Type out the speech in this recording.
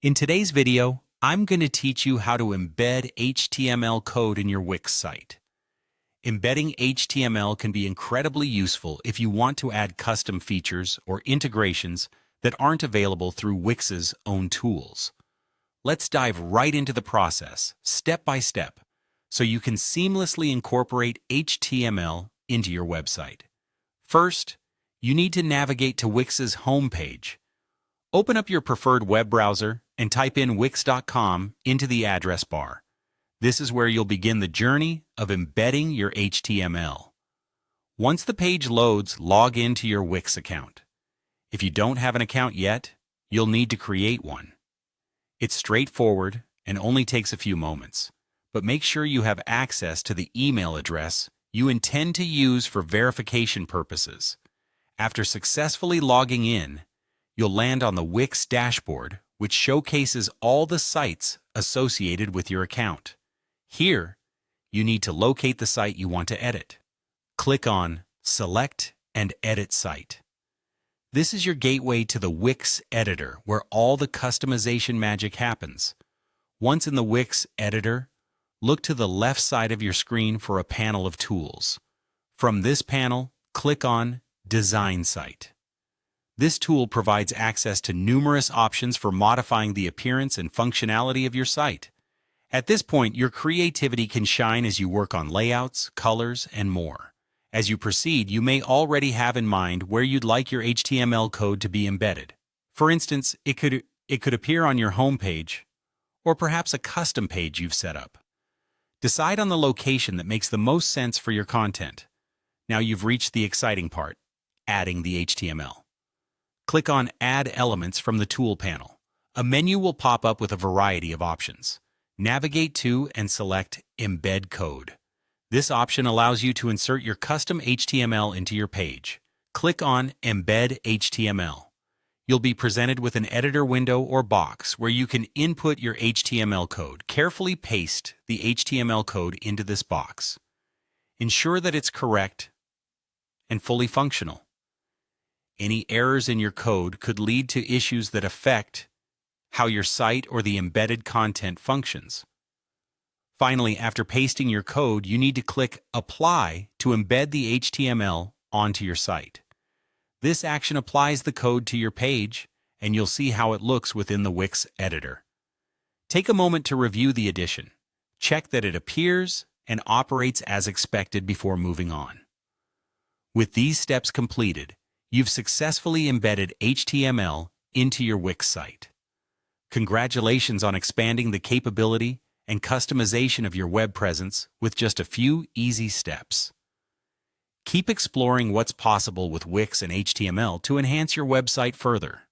In today's video, I'm going to teach you how to embed HTML code in your Wix site. Embedding HTML can be incredibly useful if you want to add custom features or integrations that aren't available through Wix's own tools. Let's dive right into the process, step by step, so you can seamlessly incorporate HTML into your website. First, you need to navigate to Wix's homepage. Open up your preferred web browser and type in wix.com into the address bar. This is where you'll begin the journey of embedding your HTML. Once the page loads, log into your Wix account. If you don't have an account yet, you'll need to create one. It's straightforward and only takes a few moments, but make sure you have access to the email address you intend to use for verification purposes. After successfully logging in, you'll land on the Wix dashboard, which showcases all the sites associated with your account. Here, you need to locate the site you want to edit. Click on Select and Edit Site. This is your gateway to the Wix Editor, where all the customization magic happens. Once in the Wix Editor, look to the left side of your screen for a panel of tools. From this panel, click on Design Site. This tool provides access to numerous options for modifying the appearance and functionality of your site. At this point, your creativity can shine as you work on layouts, colors, and more. As you proceed, you may already have in mind where you'd like your HTML code to be embedded. For instance, it could appear on your home page, or perhaps a custom page you've set up. Decide on the location that makes the most sense for your content. Now you've reached the exciting part, adding the HTML. Click on Add Elements from the Tool panel. A menu will pop up with a variety of options. Navigate to and select Embed Code. This option allows you to insert your custom HTML into your page. Click on Embed HTML. You'll be presented with an editor window or box where you can input your HTML code. Carefully paste the HTML code into this box. Ensure that it's correct and fully functional. Any errors in your code could lead to issues that affect how your site or the embedded content functions. Finally, after pasting your code, you need to click Apply to embed the HTML onto your site. This action applies the code to your page, and you'll see how it looks within the Wix Editor. Take a moment to review the addition. Check that it appears and operates as expected before moving on. With these steps completed, you've successfully embedded HTML into your Wix site. Congratulations on expanding the capability and customization of your web presence with just a few easy steps. Keep exploring what's possible with Wix and HTML to enhance your website further.